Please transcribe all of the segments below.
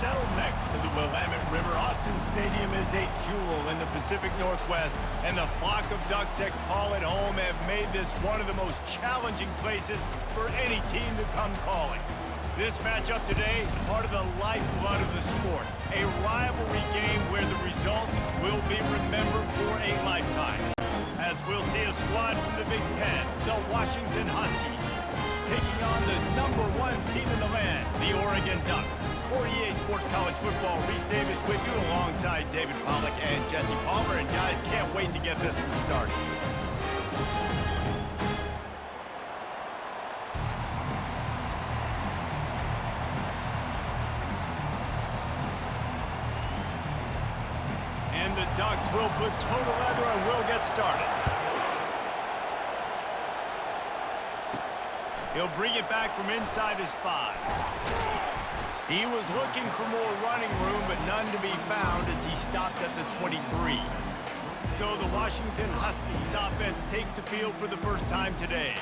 settled next to the Willamette River. Austin Stadium is a jewel in the Pacific Northwest, and the flock of Ducks that call it home have made this one of the most challenging places for any team to come calling. This matchup today, part of the lifeblood of the sport, a rivalry game where the results will be remembered for a lifetime. As we'll see a squad from the Big Ten, the Washington Huskies, taking on the #1 team in the land, the Oregon Ducks. For EA Sports College Football, Reese Davis with you alongside David Pollack and Jesse Palmer. And guys, can't wait to get this one started. And the Ducks will put total leather and will get started. He'll bring it back from inside his 5. He was looking for more running room, but none to be found as he stopped at the 23. So the Washington Huskies offense takes the field for the first time today.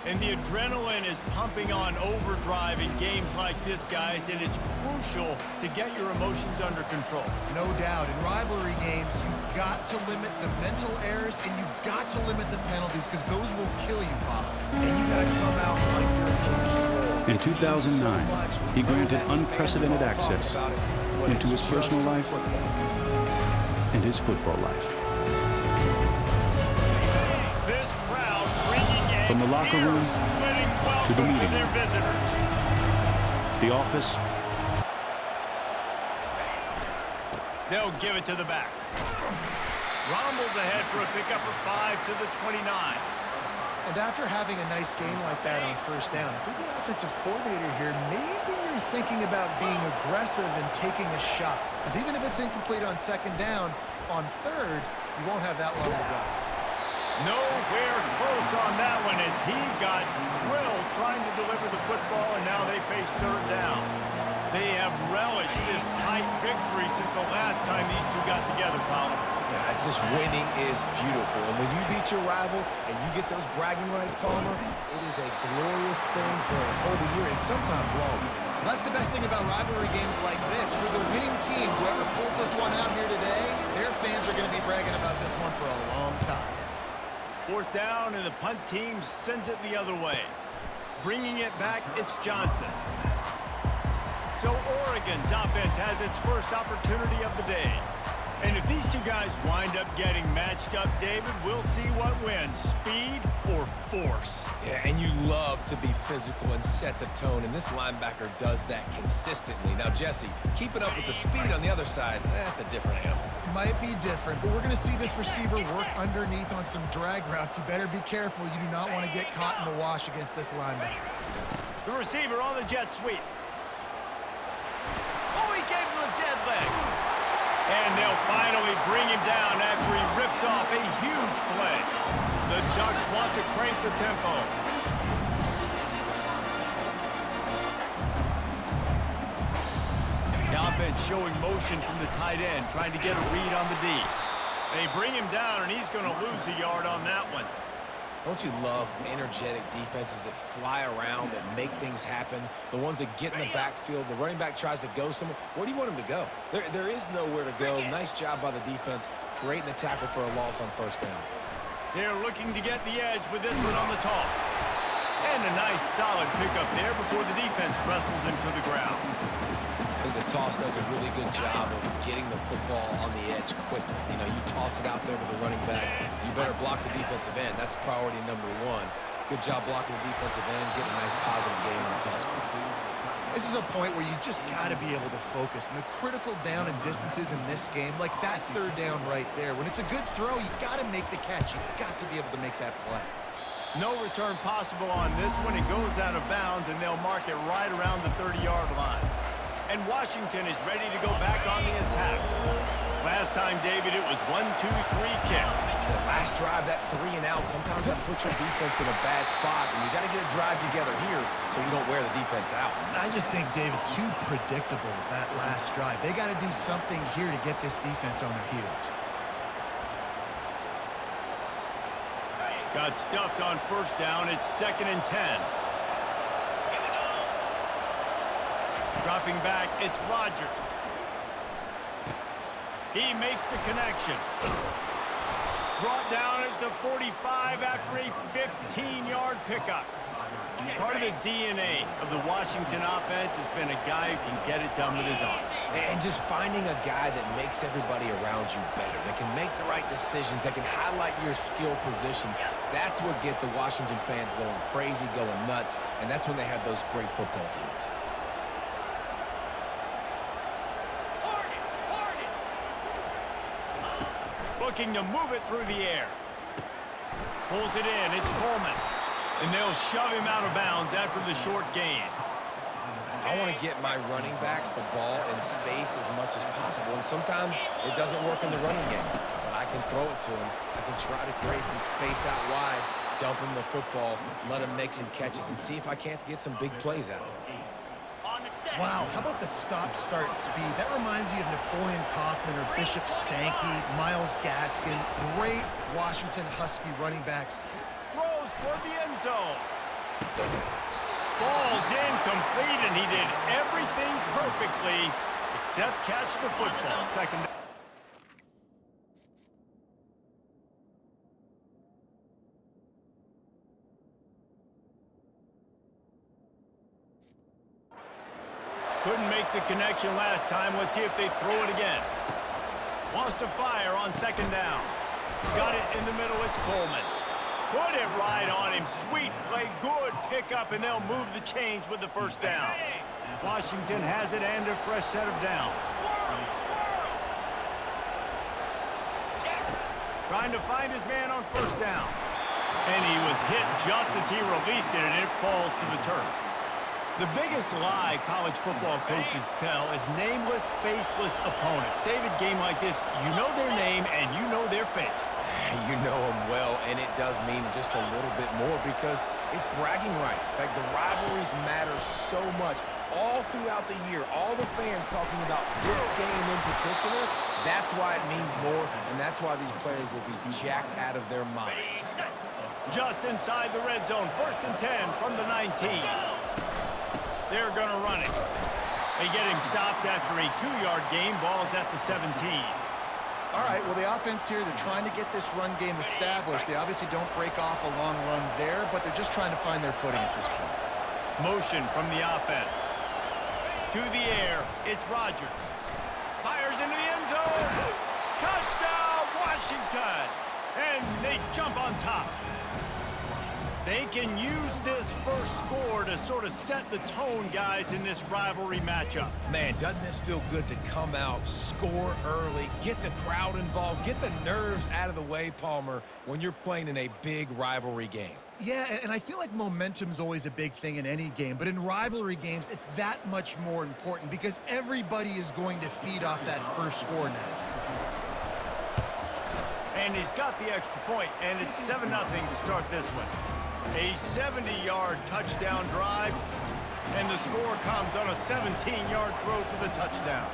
And the adrenaline is pumping on overdrive in games like this, guys, and it's crucial to get your emotions under control. No doubt. In rivalry games, you've got to limit the mental errors, and you've got to limit the penalties, because those will kill you, Bob. And you got to come out like you're in control. In 2009, he granted unprecedented access into his personal life and his football life. From the locker room to the meeting room, the office. They'll give it to the back. Rommel's ahead for a pickup of 5 to the 29. And after having a nice game like that on first down, if you're the offensive coordinator here, maybe you're thinking about being aggressive and taking a shot. Because even if it's incomplete on second down, on third, you won't have that long to go. Nowhere close on that one as he got drilled trying to deliver the football, and now they face third down. They have relished this tight victory since the last time these two got together, Paolo. Yeah, it's just winning is beautiful. And when you beat your rival and you get those bragging rights, Palmer, it is a glorious thing for a whole year and sometimes longer. That's the best thing about rivalry games like this. For the winning team, whoever pulls this one out here today, their fans are going to be bragging about this one for a long time. Fourth down, and the punt team sends it the other way. Bringing it back, it's Johnson. So Oregon's offense has its first opportunity of the day. And if these two guys wind up getting matched up, David, we'll see what wins, speed or force. Yeah, and you love to be physical and set the tone, and this linebacker does that consistently. Now, Jesse, keeping up with the speed on the other side, that's a different animal. Might be different, but we're going to see this receiver work underneath on some drag routes. You better be careful. You do not want to get caught in the wash against this linebacker. The receiver on the jet sweep. Oh, he gave him a dead leg. And they'll finally bring him down after he rips off a huge play. The Ducks want to crank the tempo. The offense showing motion from the tight end, trying to get a read on the D. They bring him down, and he's going to lose a yard on that one. Don't you love energetic defenses that fly around and make things happen? The ones that get in the backfield, the running back tries to go somewhere. Where do you want him to go? There is nowhere to go. Nice job by the defense creating the tackle for a loss on first down. They're looking to get the edge with this one on the toss. And a nice solid pickup there before the defense wrestles him to the ground. I think the toss does a really good job of getting the football on the edge quickly. You know, you toss it out there to the running back. You better block the defensive end. That's priority number 1. Good job blocking the defensive end, getting a nice positive game on the toss play. This is a point where you just got to be able to focus. And the critical down and distances in this game, like that third down right there, when it's a good throw, you got to make the catch. You've got to be able to make that play. No return possible on this one. It goes out of bounds, and they'll mark it right around the 30-yard line. And Washington is ready to go back on the attack. Last time, David, it was 1-2-3 kick. The last drive, that 3 and out, sometimes that puts your defense in a bad spot, and you got to get a drive together here so you don't wear the defense out. I just think, David, too predictable, that last drive. They got to do something here to get this defense on their heels. Got stuffed on first down. It's 2nd and 10. Dropping back, it's Rodgers. He makes the connection. Brought down at the 45 after a 15-yard pickup. Part of the DNA of the Washington offense has been a guy who can get it done with his arm. And just finding a guy that makes everybody around you better, that can make the right decisions, that can highlight your skill positions. That's what gets the Washington fans going crazy, going nuts, and that's when they have those great football teams. Looking to move it through the air. Pulls it in, it's Coleman. And they'll shove him out of bounds after the short gain. I want to get my running backs the ball in space as much as possible, and sometimes it doesn't work in the running game. But I can throw it to him. I can try to create some space out wide, dump him the football, let him make some catches, and see if I can't get some big plays out of him. Wow, how about the stop-start speed? That reminds you of Napoleon Kaufman or Bishop Sankey, Myles Gaskin, great Washington Husky running backs. Throws toward the end zone. Falls incomplete, and he did everything perfectly except catch the football. Second. Couldn't make the connection last time. Let's see if they throw it again. Wants to fire on second down. Got it in the middle. It's Coleman. Put it right on him. Sweet play. Good pickup, and they'll move the chains with the first down. Washington has it and a fresh set of downs. Trying to find his man on first down. And he was hit just as he released it, and it falls to the turf. The biggest lie college football coaches tell is nameless, faceless opponent. David, game like this, you know their name and you know their face. You know them well, and it does mean just a little bit more because it's bragging rights. Like, the rivalries matter so much all throughout the year. All the fans talking about this game in particular, that's why it means more, and that's why these players will be jacked out of their minds. Just inside the red zone, 1st and 10 from the 19. They're going to run it. They get him stopped after a 2-yard gain. Ball's at the 17. All right, well, the offense here, they're trying to get this run game established. They obviously don't break off a long run there, but they're just trying to find their footing at this point. Motion from the offense. To the air, it's Rodgers. Fires into the end zone. Touchdown, Washington! And they jump on top. They can use this first score to sort of set the tone, guys, in this rivalry matchup. Man, doesn't this feel good to come out, score early, get the crowd involved, get the nerves out of the way, Palmer, when you're playing in a big rivalry game? Yeah, and I feel like momentum's always a big thing in any game, but in rivalry games, it's that much more important because everybody is going to feed off that first score now. And he's got the extra point, and it's 7-0 to start this one. A 70-yard touchdown drive, and the score comes on a 17-yard throw for the touchdown.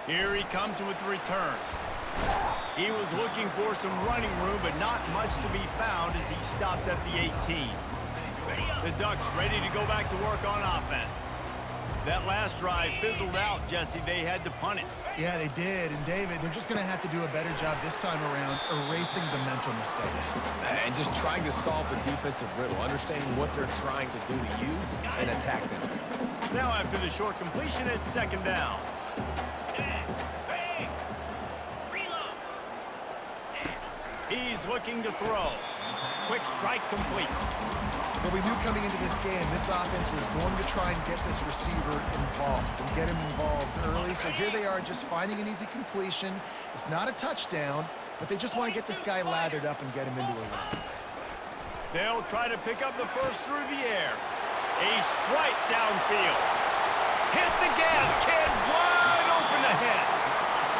Here he comes with the return. He was looking for some running room, but not much to be found as he stopped at the 18. The Ducks ready to go back to work on offense. That last drive fizzled out, Jesse. They had to punt it. Yeah, they did. And, David, they're just going to have to do a better job this time around erasing the mental mistakes. And just trying to solve the defensive riddle, understanding what they're trying to do to you and attack them. Now after the short completion, it's 2nd down. He's looking to throw. Quick strike complete. Well, we knew coming into this game, this offense was going to try and get this receiver involved and get him involved early. So here they are just finding an easy completion. It's not a touchdown, but they just want to get this guy lathered up and get him into a run. They'll try to pick up the first through the air. A strike downfield. Hit the gas, kid. Wide open ahead.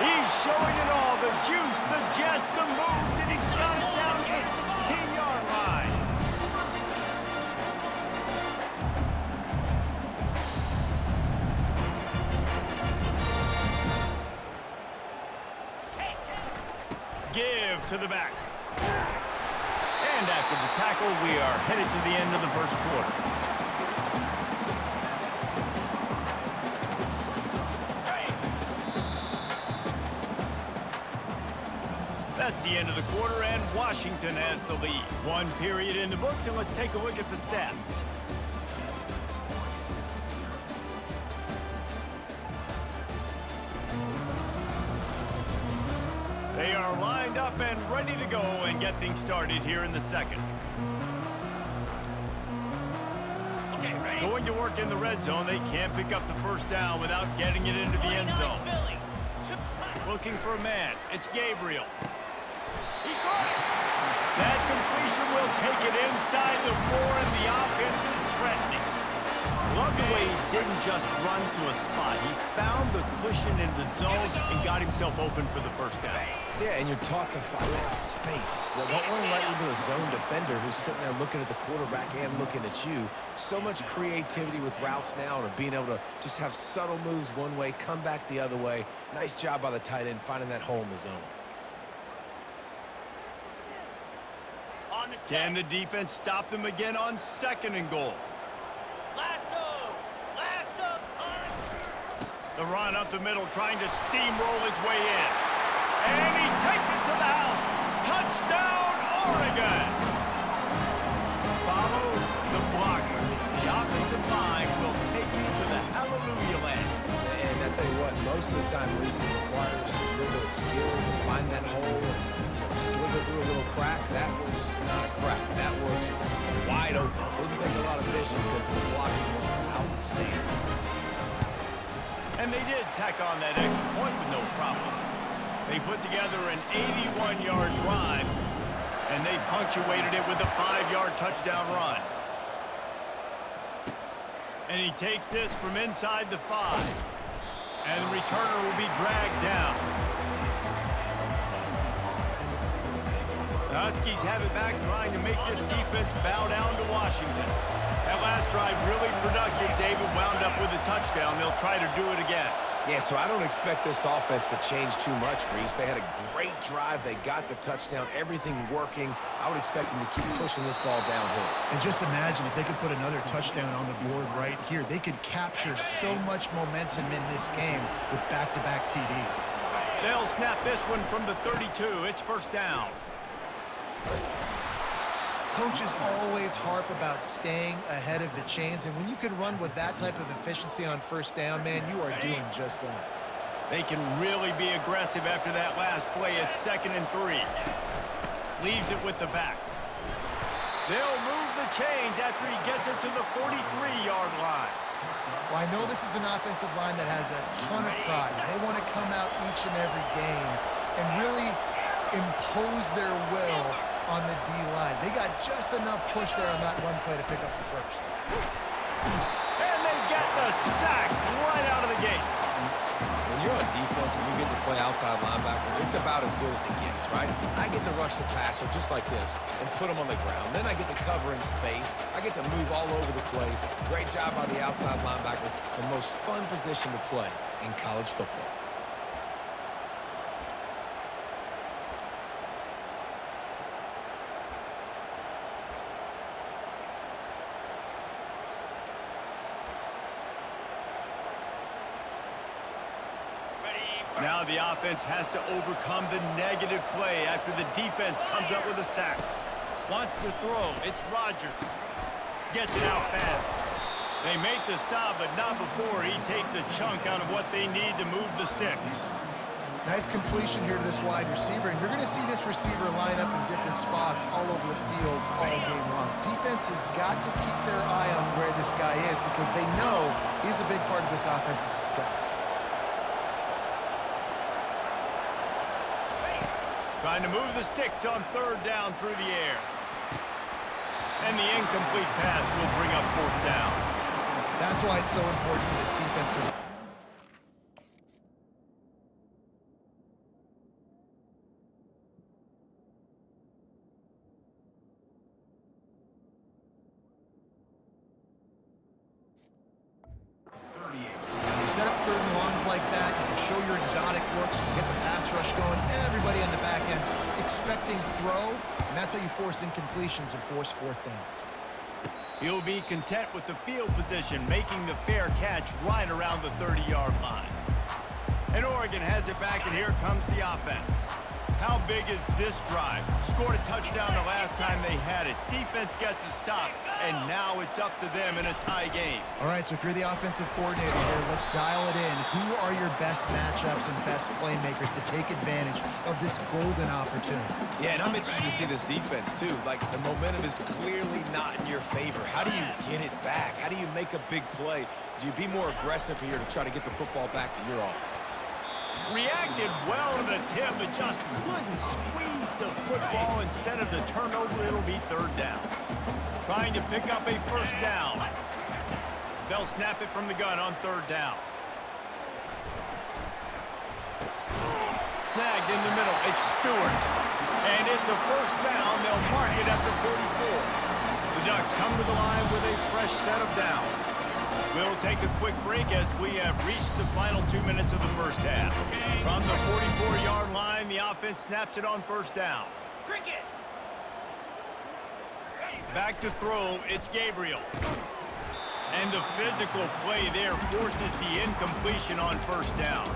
He's showing it all. The juice, the jets, the moves, and he's got it down to the 16-yard line. Give to the back. And after of the tackle, we are headed to the end of the first quarter. That's the end of the quarter, and Washington has the lead. One period in the books, and let's take a look at the stats. They are lined up and ready to go and get things started here in the second. Okay, ready? Going to work in the red zone, they can't pick up the first down without getting it into the end zone. Looking for a man. It's Gabriel. He caught it. That completion will take it inside the 4, and the offense is threatening. Love the way he didn't just run to a spot. He found the cushion in the zone and got himself open for the first down. Yeah, and you're taught to find that space. Well, don't run right into a zone defender who's sitting there looking at the quarterback and looking at you. So much creativity with routes now and being able to just have subtle moves one way, come back the other way. Nice job by the tight end finding that hole in the zone. Can the defense stop them again on 2nd and goal? Lasso! The run up the middle, trying to steamroll his way in. And he takes it to the house. Touchdown, Oregon! Follow the blocker. The offensive line will take you to the hallelujah land. And I tell you what, most of the time, Reese, it requires a little bit of skill to find that hole and slither through a little crack. That was not a crack. That was wide open. Didn't take a lot of vision because the blocking was outstanding. And they did tack on that extra point with no problem. They put together an 81-yard drive, and they punctuated it with a 5-yard touchdown run. And he takes this from inside the 5. And the returner will be dragged down. The Huskies have it back, trying to make this defense bow down to Washington. That last drive really productive. David wound up with a touchdown. They'll try to do it again. Yeah, so I don't expect this offense to change too much, Reese. They had a great drive. They got the touchdown, everything working. I would expect them to keep pushing this ball downhill. And just imagine if they could put another touchdown on the board right here. They could capture so much momentum in this game with back-to-back TDs. They'll snap this one from the 32. It's first down. Coaches always harp about staying ahead of the chains, and when you can run with that type of efficiency on first down, man, you are doing just that. They can really be aggressive after that last play. It's 2nd and 3. Leaves it with the back. They'll move the chains after he gets it to the 43-yard line. Well, I know this is an offensive line that has a ton of pride. They want to come out each and every game and really impose their will on the D-line. They got just enough push there on that one play to pick up the first. And they get the sack right out of the gate. When you're on defense and you get to play outside linebacker, it's about as good as it gets, right? I get to rush the passer just like this and put him on the ground. Then I get to cover in space. I get to move all over the place. Great job by the outside linebacker. The most fun position to play in college football. Now the offense has to overcome the negative play after the defense comes up with a sack. Wants to throw. It's Rodgers. Gets it out fast. They make the stop, but not before he takes a chunk out of what they need to move the sticks. Nice completion here to this wide receiver, and you're going to see this receiver line up in different spots all over the field all game long. Defense has got to keep their eye on where this guy is because they know he's a big part of this offense's success. Trying to move the sticks on 3rd down through the air. And the incomplete pass will bring up 4th down. That's why it's so important for this defense to... Set up 3rd and longs like that, you can show your exotic looks, you can get the pass rush going, everybody on the back end. It expecting throw, and that's how you force incompletions and force fourth downs. He'll be content with the field position, making the fair catch right around the 30-yard line. And Oregon has it back, and here comes the offense. How big is this drive? Scored a touchdown the last time they had it. Defense gets a stop, and now it's up to them in a tie game. All right, so if you're the offensive coordinator here, let's dial it in. Who are your best matchups and best playmakers to take advantage of this golden opportunity? Yeah, and I'm interested to see this defense, too. Like, the momentum is clearly not in your favor. How do you get it back? How do you make a big play? Do you be more aggressive here to try to get the football back to your offense? Reacted well to the tip, but just couldn't squeeze the football. Instead of the turnover, it'll be third down. Trying to pick up a first down. They'll snap it from the gun on third down. Snagged in the middle. It's Stewart. And it's a first down. They'll mark it at the 44. The Ducks come to the line with a fresh set of downs. We'll take a quick break as we have reached the final 2 minutes of the first half. From the 44-yard line, the offense snaps it on first down. Cricket. Back to throw, it's Gabriel. And the physical play there forces the incompletion on first down.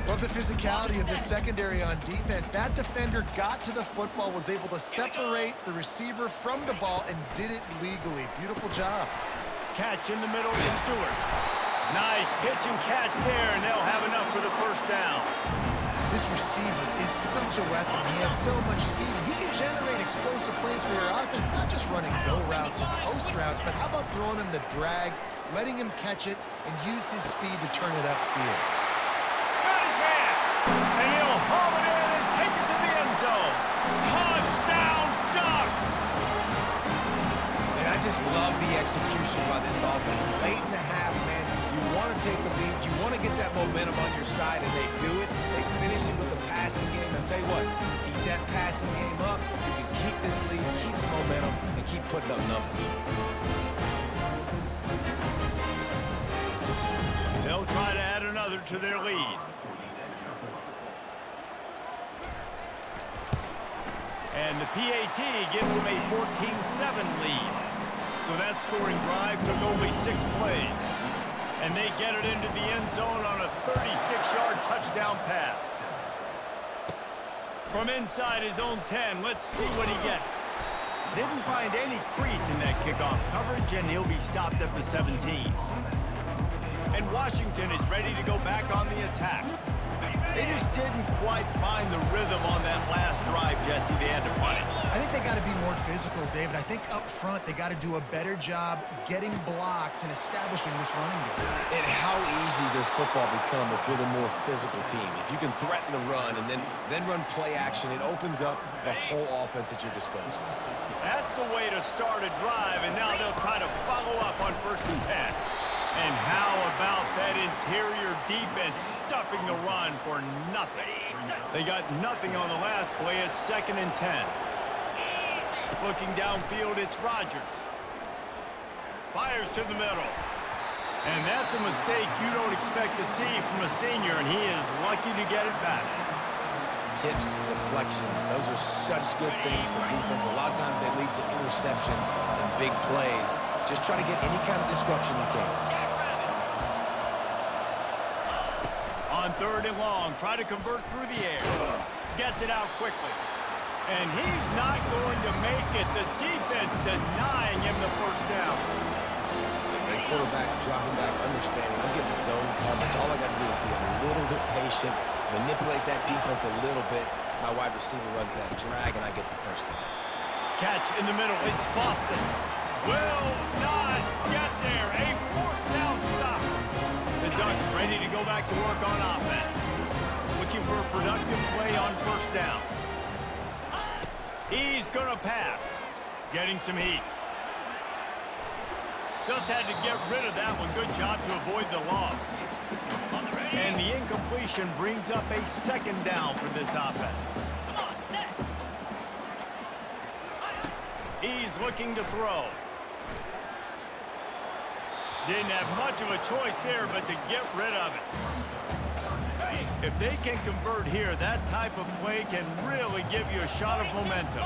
Love the physicality of the secondary on defense. That defender got to the football, was able to separate the receiver from the ball, and did it legally. Beautiful job. Catch in the middle to Stewart. Nice pitch and catch there, and they'll have enough for the first down. This receiver is such a weapon. He has so much speed. He can generate explosive plays for your offense, not just running go routes and post routes, but how about throwing him the drag, letting him catch it, and use his speed to turn it upfield. Got his man, and he'll haul it in and take it to the end zone. Touchdown, Ducks! And I just love the execution by this offense. Late in the half, man, you want to take the lead. You want to get that momentum on your side, and they do it. They finish it with the passing game. I'll tell you what, keep that passing game up. You can keep this lead, keep the momentum, and keep putting up numbers. They'll try to add another to their lead. And the PAT gives them a 14-7 lead. So that scoring drive took only 6 plays. And they get it into the end zone on a 36-yard touchdown pass. From inside his own 10, let's see what he gets. Didn't find any crease in that kickoff coverage, and he'll be stopped at the 17. And Washington is ready to go back on the attack. They just didn't quite find the rhythm on that last drive, Jesse. They had to punt it. I think they got to be more physical, David. I think up front they got to do a better job getting blocks and establishing this running game. And how easy does football become if you're the more physical team? If you can threaten the run and then run play action, it opens up the whole offense at your disposal. That's the way to start a drive, and now they'll try to follow up on 1st and 10. And how about that interior defense stuffing the run for nothing? They got nothing on the last play. It's 2nd and 10. Looking downfield, it's Rodgers. Fires to the middle. And that's a mistake you don't expect to see from a senior, and he is lucky to get it back. Tips, deflections, those are such good things for defense. A lot of times they lead to interceptions and big plays. Just try to get any kind of disruption you can. On 3rd and long, try to convert through the air. Gets it out quickly. And he's not going to make it. The defense denying him the first down. The quarterback dropping back, understanding, I'm getting zone coverage. All I got to do is be a little bit patient, manipulate that defense a little bit. My wide receiver runs that drag, and I get the first down. Catch in the middle. It's Boston. Will not get there. A 4th down stop. The Ducks ready to go back to work on offense. Looking for a productive play on 1st down. He's going to pass. Getting some heat. Just had to get rid of that one. Good job to avoid the loss. And the incompletion brings up a 2nd down for this offense. He's looking to throw. Didn't have much of a choice there, but to get rid of it. If they can convert here, that type of play can really give you a shot of momentum.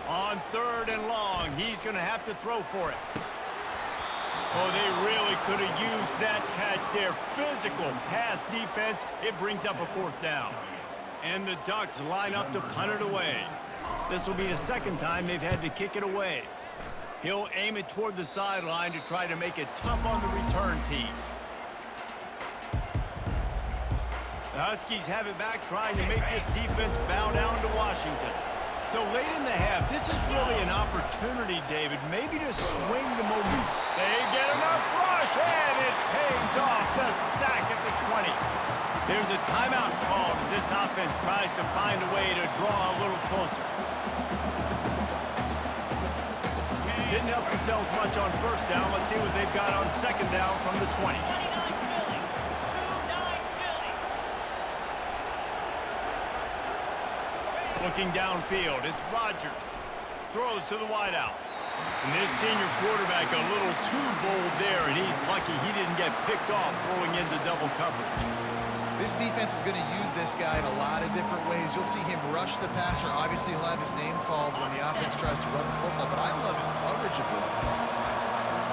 On 3rd and long, he's going to have to throw for it. Oh, they really could have used that catch there. Physical pass defense. It brings up a 4th down. And the Ducks line up to punt it away. This will be the 2nd time they've had to kick it away. He'll aim it toward the sideline to try to make it tough on the return team. The Huskies have it back, trying to make this defense bow down to Washington. So late in the half, this is really an opportunity, David, maybe to swing the momentum. They get enough rush, and it pays off. The sack at the 20. There's a timeout called as this offense tries to find a way to draw a little closer. Didn't help themselves much on 1st down. Let's see what they've got on 2nd down from the 20. Looking downfield, it's Rodgers. Throws to the wideout. And this senior quarterback a little too bold there, and he's lucky he didn't get picked off throwing into double coverage. This defense is going to use this guy in a lot of different ways. You'll see him rush the passer. Obviously, he'll have his name called when the offense tries to run the football, but I love his coverage ability.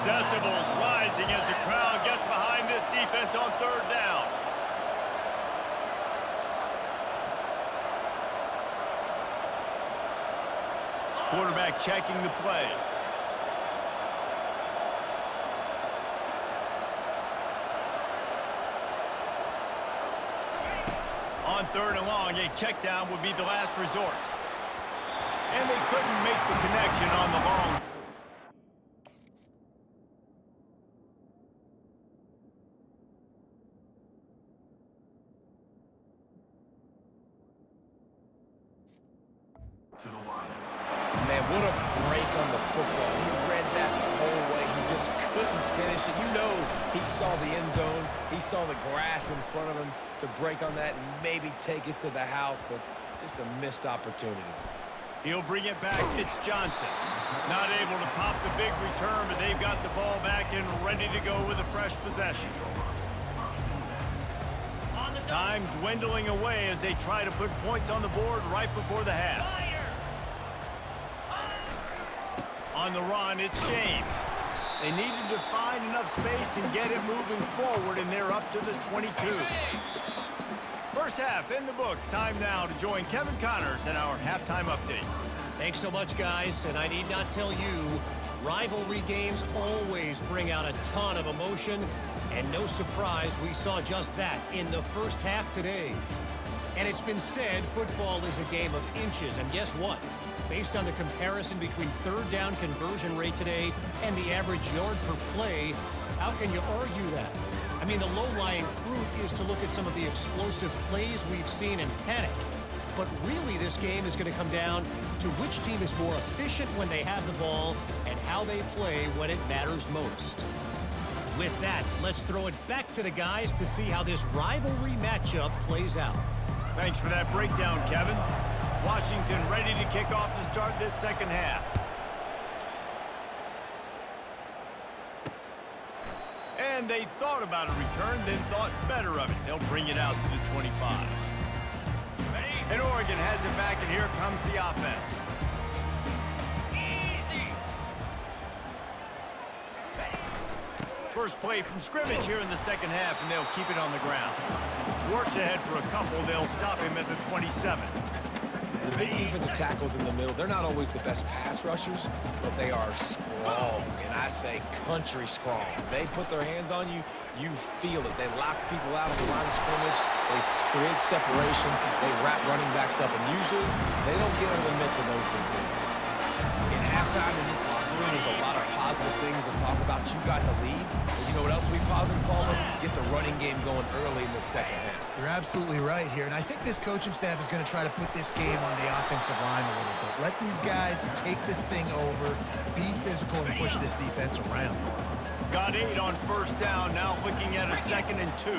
Decibels rising as the crowd gets behind this defense on 3rd down. Quarterback checking the play. On 3rd and long, a check down would be the last resort. And they couldn't make the connection on the long. Man, what a break on the football. He read that the whole way. He just couldn't finish it. You know he saw the end zone. He saw the grass in front of him to break on that and maybe take it to the house, but just a missed opportunity. He'll bring it back. It's Johnson. Not able to pop the big return, but they've got the ball back and ready to go with a fresh possession. Time dwindling away as they try to put points on the board right before the half. On the run, it's James. They needed to find enough space and get it moving forward, and they're up to the 22. First half in the books. Time now to join Kevin Connors in our halftime update. Thanks so much, guys, and I need not tell you, rivalry games always bring out a ton of emotion, and no surprise we saw just that in the first half today. And it's been said football is a game of inches, and guess what? Based on the comparison between 3rd down conversion rate today and the average yard per play, how can you argue that? I mean, the low-lying fruit is to look at some of the explosive plays we've seen and panic. But really, this game is going to come down to which team is more efficient when they have the ball and how they play when it matters most. With that, let's throw it back to the guys to see how this rivalry matchup plays out. Thanks for that breakdown, Kevin. Washington ready to kick off to start this 2nd half. And they thought about a return, then thought better of it. They'll bring it out to the 25. And Oregon has it back, and here comes the offense. First play from scrimmage here in the 2nd half, and they'll keep it on the ground. Works ahead for a couple. They'll stop him at the 27. The big defensive tackles in the middle, they're not always the best pass rushers, but they are strong, and I say country strong. They put their hands on you, you feel it. They lock people out on the line of scrimmage. They create separation. They wrap running backs up, and usually they don't get in the midst of those big things. In halftime in this locker room, there's a lot of positive things to talk about. You got the lead. And you know what else will be positive, Palmer? Get the running game going early in the 2nd half. You're absolutely right here, and I think this coaching staff is going to try to put this game on the offensive line a little bit. Let these guys take this thing over, be physical, and push this defense around. Got 8 on 1st down, now looking at a 2nd and 2.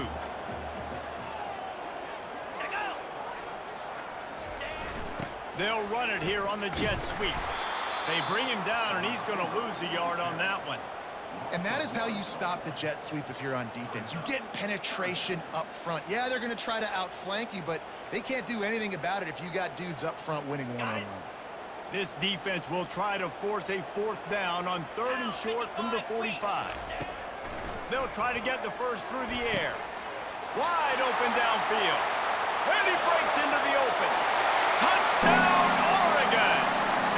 They'll run it here on the jet sweep. They bring him down, and he's going to lose a yard on that one. And that is how you stop the jet sweep if you're on defense. You get penetration up front. Yeah, they're going to try to outflank you, but they can't do anything about it if you got dudes up front winning one-on-one. This defense will try to force a 4th down on 3rd and short from the 45. They'll try to get the first through the air. Wide open downfield. And he breaks into the open. Touchdown, Oregon!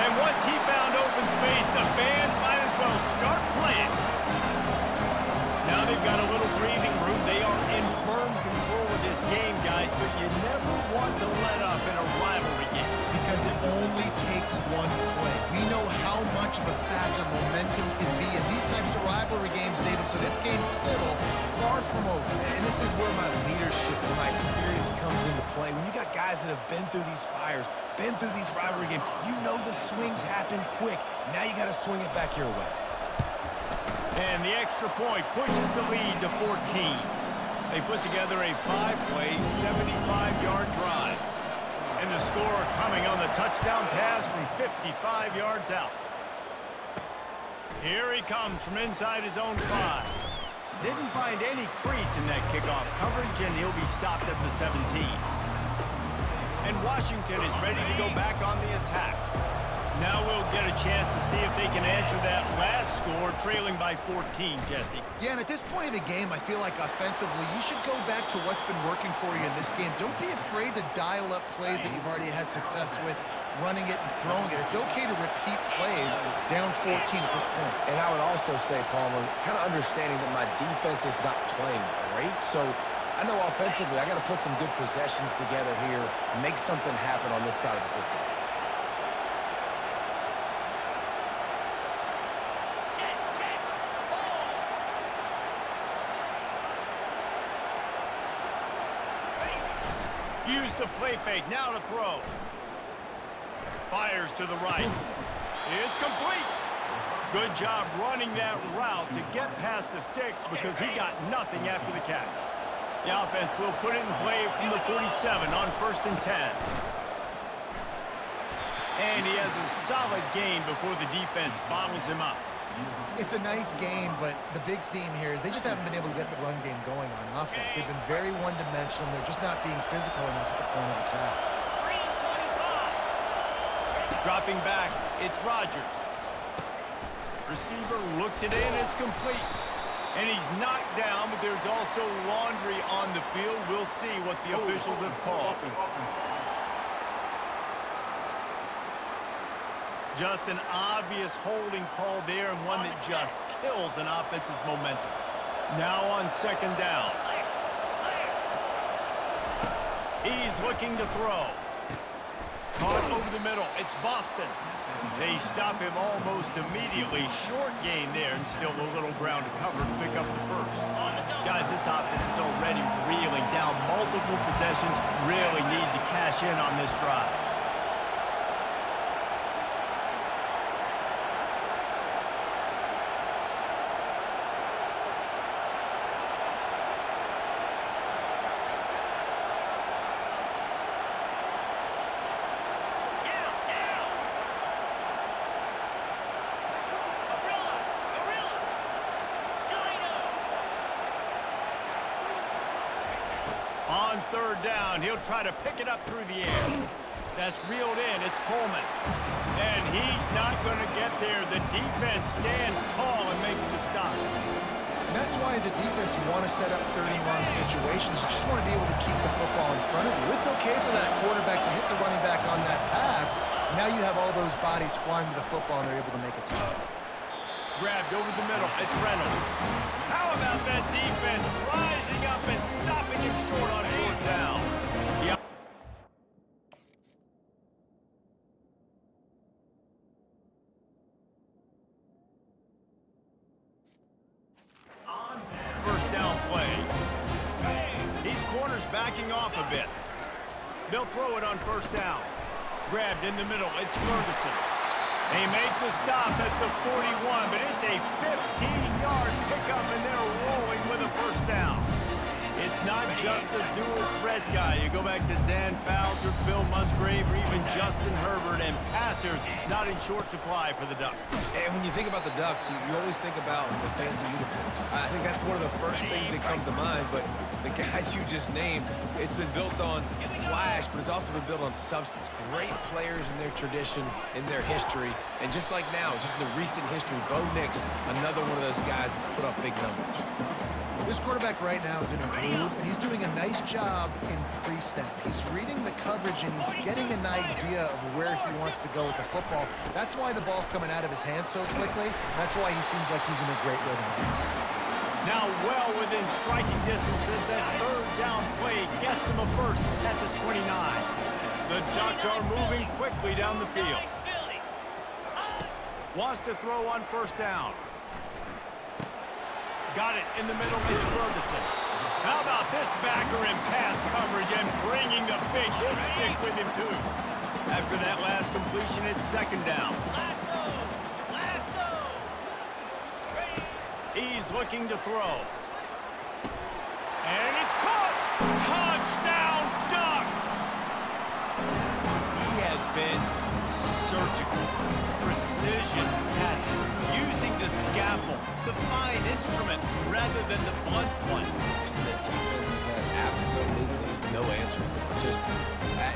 And once he found open space, the band might as well start playing. Now they've got a little breathing room. They are in firm control of this game, guys, but you never want to let up in a rivalry game. Because it only takes one play. We know how much of a factor momentum can be in these types of rivalry games, David, so this game's still far from over. And this is where my leadership and my experience comes into play. When you got guys that have been through these fires, been through these rivalry games, you know the swings happen quick. Now you got to swing it back your way. And the extra point pushes the lead to 14. They put together a 5-play, 75-yard drive. And the score coming on the touchdown pass from 55 yards out. Here he comes from inside his own 5. Didn't find any crease in that kickoff coverage, and he'll be stopped at the 17. And Washington is ready to go back on the attack. Now we'll get a chance to see if they can answer that last score, trailing by 14, Jesse. Yeah, and at this point of the game, I feel like offensively, you should go back to what's been working for you in this game. Don't be afraid to dial up plays that you've already had success with, running it and throwing it. It's okay to repeat plays down 14 at this point. And I would also say, Palmer, kind of understanding that my defense is not playing great, so I know offensively I got to put some good possessions together here, make something happen on this side of the football. Use the play fake, now to throw. Fires to the right. It's complete. Good job running that route to get past the sticks because he got nothing after the catch. The offense will put it in play from the 47 on 1st and 10. And he has a solid gain before the defense bottles him up. It's a nice game, but the big theme here is they just haven't been able to get the run game going on offense. They've been very one-dimensional. They're just not being physical enough at the point of attack. Dropping back, it's Rodgers. Receiver looks it in, it's complete. And he's knocked down, but there's also laundry on the field. We'll see what the officials have called. Just an obvious holding call there, and one that just kills an offense's momentum. Now on 2nd down. He's looking to throw. Caught over the middle. It's Boston. They stop him almost immediately. Short gain there, and still a little ground to cover to pick up the first. Guys, this offense is already reeling down multiple possessions. Really need to cash in on this drive. On 3rd down, he'll try to pick it up through the air. That's reeled in. It's Coleman. And he's not going to get there. The defense stands tall and makes the stop. And that's why, as a defense, you want to set up 30-run situations. You just want to be able to keep the football in front of you. It's okay for that quarterback to hit the running back on that pass. Now you have all those bodies flying to the football, and they're able to make a tackle. Grabbed over the middle. It's Reynolds. How about that defense rising up and stopping him short on 4th down? Yeah. First down play. These corners backing off a bit. They'll throw it on 1st down. Grabbed in the middle. It's Ferguson. They make the stop at the 41, but it's a 15-yard pickup, and they're rolling with a 1st down. It's It's not just the dual threat guy. You go back to Dan Fouts or Bill Musgrave or even Justin Herbert, and passers not in short supply for the Ducks. And when you think about the Ducks, you always think about the fancy uniforms. I think that's one of the first things that come to mind, but the guys you just named, it's been built on flash, but it's also been built on substance. Great players in their tradition, in their history, and just like now, just in the recent history, Bo Nix, another one of those guys that's put up big numbers. This quarterback right now is in a groove, and he's doing a nice job in pre-snap. He's reading the coverage, and he's getting an idea of where he wants to go with the football. That's why the ball's coming out of his hands so quickly. That's why he seems like he's in a great rhythm. Now well within striking distance as that third down play gets him a first at the 29. The Ducks are moving quickly down the field. Wants to throw on first down. Got it in the middle. It's Ferguson. How about this backer in pass coverage and bringing the big hit stick with him, too? After that last completion, it's second down. Lasso. He's looking to throw. And it's caught! Touchdown, Ducks! He has been surgical. Precision passes. Using the scalpel, the fine instrument, rather than the blunt one. And the defense has had absolutely no answer for him. Just,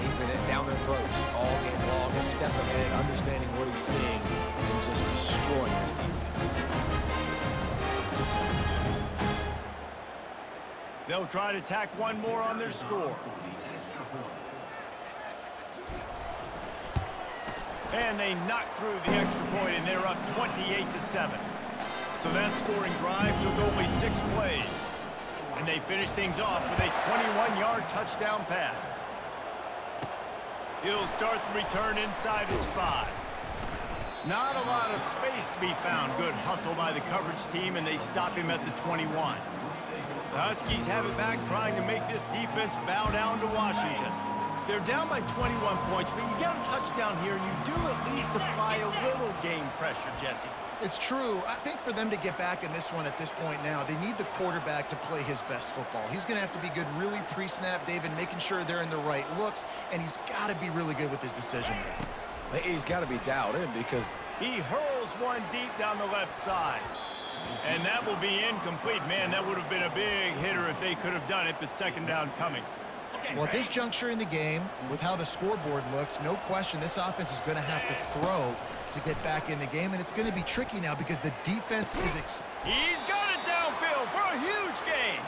he's been down their throats all game long, a step ahead, understanding what he's seeing, and just destroying this defense. They'll try to tack one more on their score. And they knock through the extra point, and they're up 28-7. So that scoring drive took only 6 plays. And they finish things off with a 21-yard touchdown pass. He'll start the return inside his 5. Not a lot of space to be found. Good hustle by the coverage team, and they stop him at the 21. The Huskies have it back, trying to make this defense bow down to Washington. They're down by 21 points, but you get a touchdown here, and you do at least apply a little game pressure, Jesse. It's true. I think for them to get back in this one at this point now, they need the quarterback to play his best football. He's going to have to be good really pre-snap, David, making sure they're in the right looks, and he's got to be really good with his decision-making. He's got to be dialed in because he hurls one deep down the left side. And that will be incomplete. Man, that would have been a big hitter if they could have done it, but second down coming. Well, at this juncture in the game, with how the scoreboard looks, no question this offense is going to have to throw to get back in the game, and it's going to be tricky now because the defense is... He's got it downfield for a huge gain.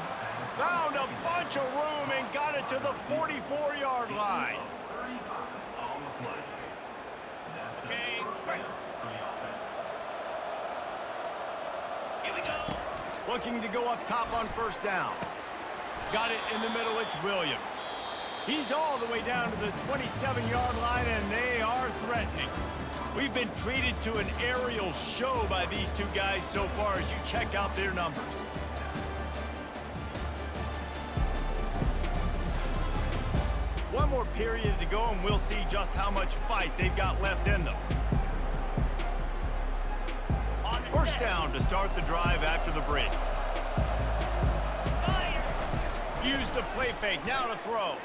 Found a bunch of room and got it to the 44-yard line. Here we go. Looking to go up top on first down. Got it in the middle, it's Williams. He's all the way down to the 27-yard line, and they are threatening. We've been treated to an aerial show by these two guys so far as you check out their numbers. One more period to go, and we'll see just how much fight they've got left in them. First down to start the drive after the break. Use the play fake, now to throw.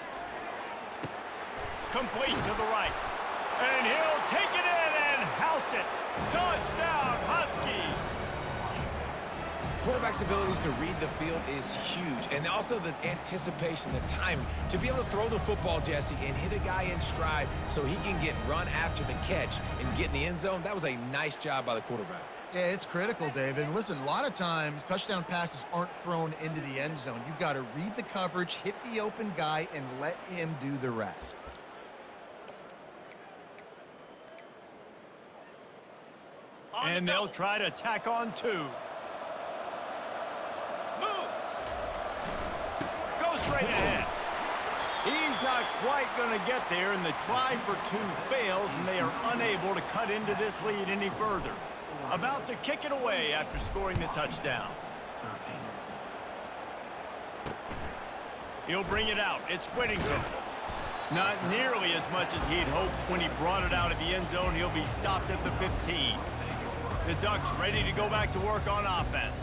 Complete to the right. And he'll take it in and house it. Touchdown, Huskies. quarterback's abilities to read the field is huge. And also the anticipation, the timing. To be able to throw the football, Jesse, and hit a guy in stride so he can get run after the catch and get in the end zone, that was a nice job by the quarterback. Yeah, it's critical, David. And listen, a lot of times touchdown passes aren't thrown into the end zone. You've got to read the coverage, hit the open guy, and let him do the rest. And they'll try to tack on two. Moves. Go straight ahead. He's not quite going to get there, and the try for two fails, and they are unable to cut into this lead any further. About to kick it away after scoring the touchdown. He'll bring it out. It's Whittington. Not nearly as much as he'd hoped when he brought it out of the end zone. He'll be stopped at the 15. The Ducks ready to go back to work on offense.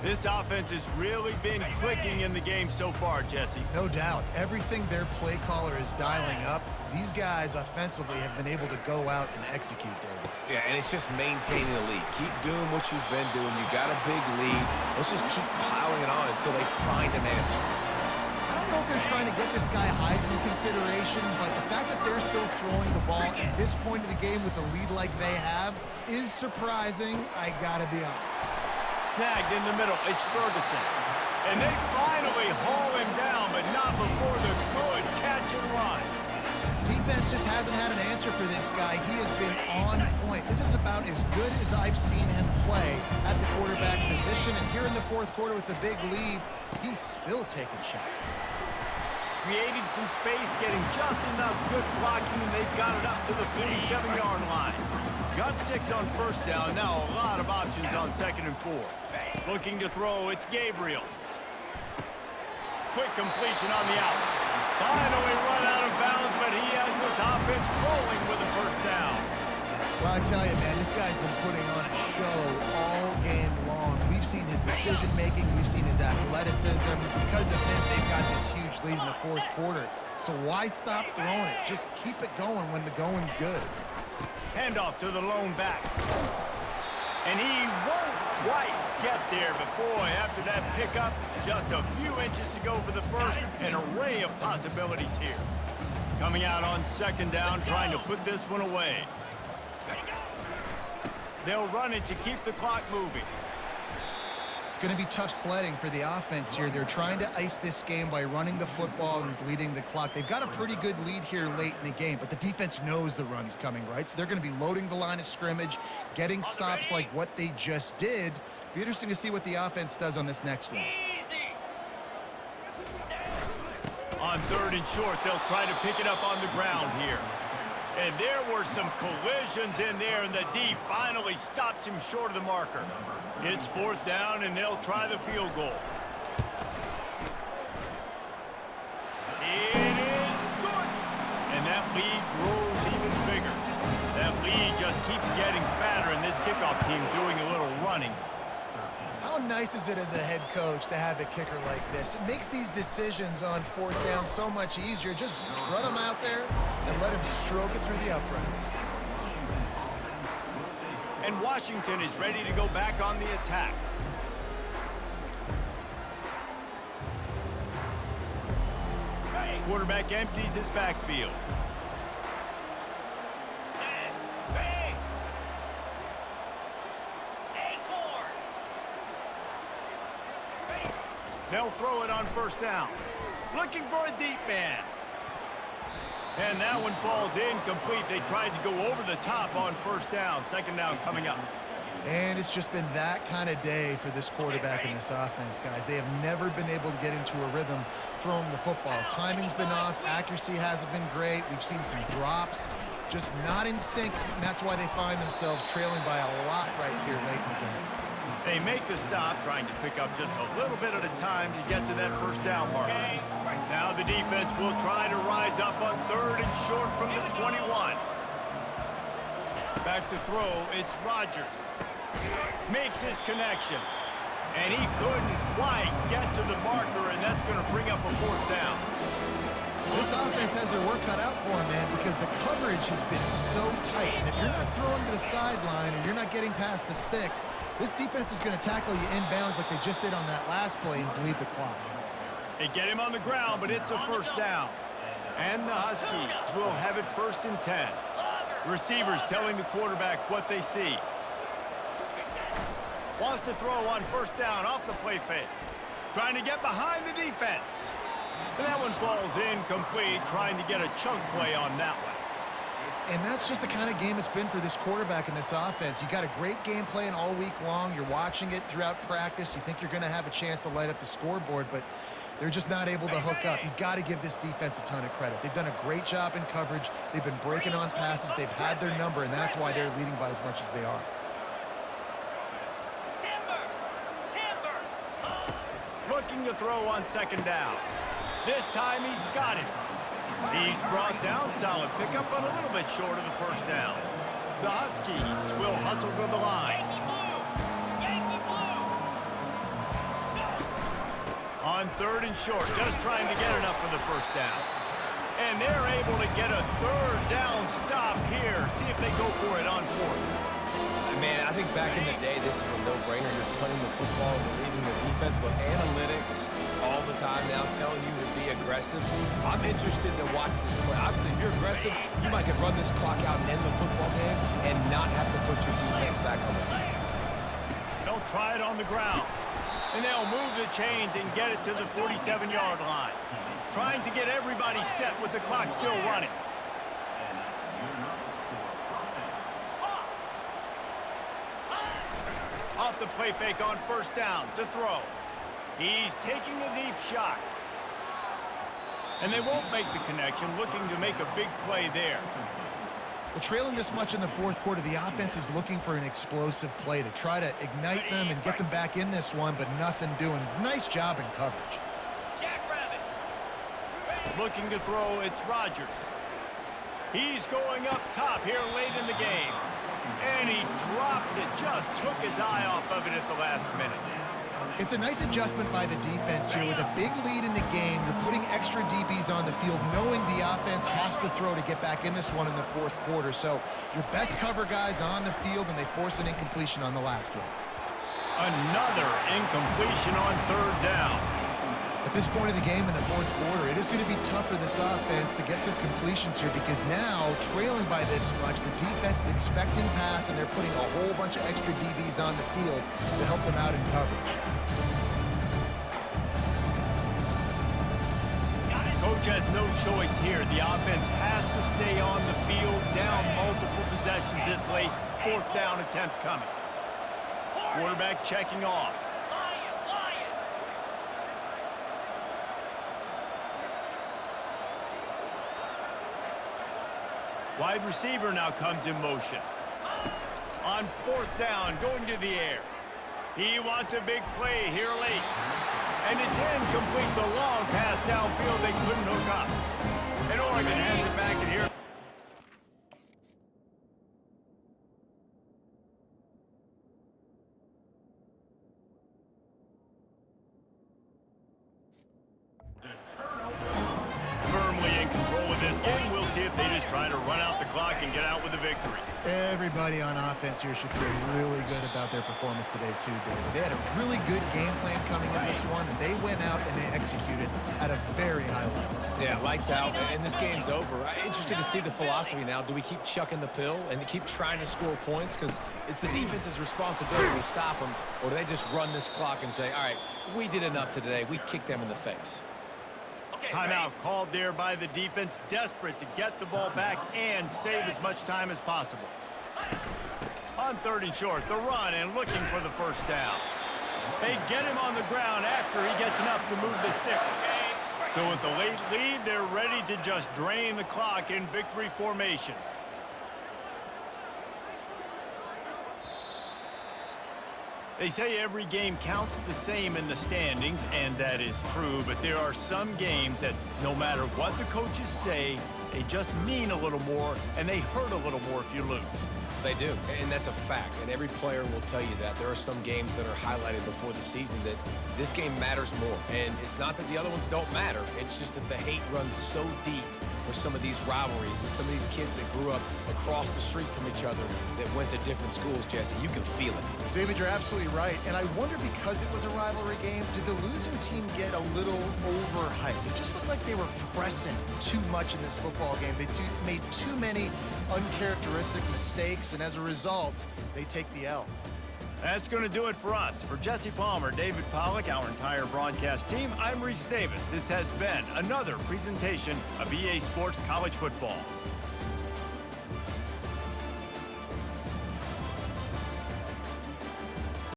This offense has really been clicking in the game so far, Jesse. No doubt. Everything their play caller is dialing up, these guys offensively have been able to go out and execute, David. Yeah, and it's just maintaining the lead. Keep doing what you've been doing. You got a big lead. Let's just keep piling it on until they find an answer. I don't know if they're trying to get this guy Heisman consideration, but the fact that they're still throwing the ball at this point of the game with a lead like they have is surprising, I gotta be honest. Snagged in the middle, it's Ferguson. And they finally haul him down, but not before the good catch and run. Defense just hasn't had an answer for this guy. He has been on point. This is about as good as I've seen him play at the quarterback position. And here in the fourth quarter with a big lead, he's still taking shots. Creating some space, getting just enough good blocking, and they've got it up to the 47-yard line. Got 6 on first down. Now a lot of options on 2nd and 4. Looking to throw, it's Gabriel. Quick completion on the out. Finally run out of bounds, but he has this offense rolling with a first down. Well, I tell you, man, this guy's been putting on a show all game long. We've seen his decision-making. We've seen his athleticism. Because of him, they've got this huge lead in the fourth quarter. So why stop throwing it? Just keep it going when the going's good. Handoff to the lone back. And he won't quite get there, but boy, after that pickup, just a few inches to go for the first. An array of possibilities here. Coming out on 2nd down, trying to put this one away. They'll run it to keep the clock moving. It's going to be tough sledding for the offense here. They're trying to ice this game by running the football and bleeding the clock. They've got a pretty good lead here late in the game, but the defense knows the run's coming, right? So they're going to be loading the line of scrimmage, getting stops like what they just did. Be interesting to see what the offense does on this next one. On 3rd and short, they'll try to pick it up on the ground here. And there were some collisions in there, and the D finally stops him short of the marker. It's 4th down, and they'll try the field goal. It is good! And that lead grows even bigger. That lead just keeps getting fatter, and this kickoff team doing a little running. How nice is it as a head coach to have a kicker like this? It makes these decisions on 4th down so much easier. Just strut him out there and let him stroke it through the uprights. And Washington is ready to go back on the attack. Quarterback empties his backfield. They'll throw it on 1st down. Looking for a deep man. And that one falls incomplete. They tried to go over the top on 1st down. 2nd down coming up. And it's just been that kind of day for this quarterback and this offense, guys. They have never been able to get into a rhythm throwing the football. Timing's been off. Accuracy hasn't been great. We've seen some drops. Just not in sync, and that's why they find themselves trailing by a lot right here late in the game. They make the stop, trying to pick up just a little bit at a time to get to that 1st down marker. Now the defense will try to rise up on 3rd and short from the 21. Back to throw, it's Rodgers. Makes his connection. And he couldn't quite get to the marker, and that's going to bring up a 4th down. This offense has their work cut out for them, man, because the coverage has been so tight. And if you're not throwing to the sideline or you're not getting past the sticks, this defense is going to tackle you inbounds like they just did on that last play and bleed the clock. They get him on the ground, but it's a 1st down. And the Huskies will have it 1st and 10. Receivers telling the quarterback what they see. Wants to throw on 1st down off the play fake. Trying to get behind the defense. And that one falls incomplete, trying to get a chunk play on that one. And that's just the kind of game it's been for this quarterback and this offense. You got a great game plan all week long. You're watching it throughout practice. You think you're going to have a chance to light up the scoreboard, but they're just not able to hook up. You got to give this defense a ton of credit. They've done a great job in coverage. They've been breaking on passes. They've had their number, and that's why they're leading by as much as they are. Looking to throw on 2nd down. This time he's got it. He's brought down, solid pickup, but a little bit short of the 1st down. The Huskies will hustle to the line. on 3rd and short, just trying to get enough for the first down. And they're able to get a 3rd down stop here. See if they go for it on 4th. Man, I think back in the day, this is a no-brainer. You're punting the football and leaving the defense, but analytics all the time now telling you to be aggressive. I'm interested to watch this play. Obviously, if you're aggressive, you might could run this clock out and end the football game and not have to put your defense back on the field. They'll try it on the ground. And they'll move the chains and get it to the 47-yard line. Trying to get everybody set with the clock still running. Off the play fake on 1st down to throw. He's taking a deep shot. And they won't make the connection, looking to make a big play there. Well, trailing this much in the 4th quarter, the offense is looking for an explosive play to try to ignite them and get them back in this one, but nothing doing. Nice job in coverage. Looking to throw, it's Rodgers. He's going up top here late in the game. And he drops it, just took his eye off of it at the last minute. It's a nice adjustment by the defense here. With a big lead in the game, you're putting extra DBs on the field, knowing the offense has to throw to get back in this one in the 4th quarter. So your best cover guys on the field, and they force an incompletion on the last one. Another incompletion on 3rd down. At this point in the game in the 4th quarter, it is going to be tough for this offense to get some completions here, because now, trailing by this much, the defense is expecting pass, and they're putting a whole bunch of extra DBs on the field to help them out in coverage. Coach has no choice here. The offense has to stay on the field, down multiple possessions this late. 4th down attempt coming. Quarterback checking off. Wide receiver now comes in motion. On 4th down, going to the air. He wants a big play here late. And it's incomplete. The long pass downfield they couldn't hook up. And Oregon has it back in here. Firmly in control of this game. We'll see if they just try to run out the clock and get out with a victory. Everybody on offense here should feel really good about their performance today, too, David. They had a really good game plan coming in this one, and they went out and they executed at a very high level. Yeah, lights out, and this game's over. I'm interested to see the philosophy now. Do we keep chucking the pill and keep trying to score points? Because it's the defense's responsibility to stop them, or do they just run this clock and say, all right, we did enough today. We kicked them in the face. Timeout called there by the defense, desperate to get the ball back and save as much time as possible. On 3rd and short, the run and looking for the 1st down. They get him on the ground after he gets enough to move the sticks. So with the late lead, they're ready to just drain the clock in victory formation. They say every game counts the same in the standings, and that is true, but there are some games that no matter what the coaches say, they just mean a little more, and they hurt a little more if you lose. They do, and that's a fact, and every player will tell you that. There are some games that are highlighted before the season that this game matters more, and it's not that the other ones don't matter. It's just that the hate runs so deep for some of these rivalries and some of these kids that grew up across the street from each other that went to different schools, Jesse. You can feel it. David, you're absolutely right. And I wonder, because it was a rivalry game, did the losing team get a little overhyped? It just looked like they were pressing too much in this football game. They made too many uncharacteristic mistakes, and as a result, they take the L. That's going to do it for us. For Jesse Palmer, David Pollack, our entire broadcast team, I'm Reese Davis. This has been another presentation of EA Sports College Football.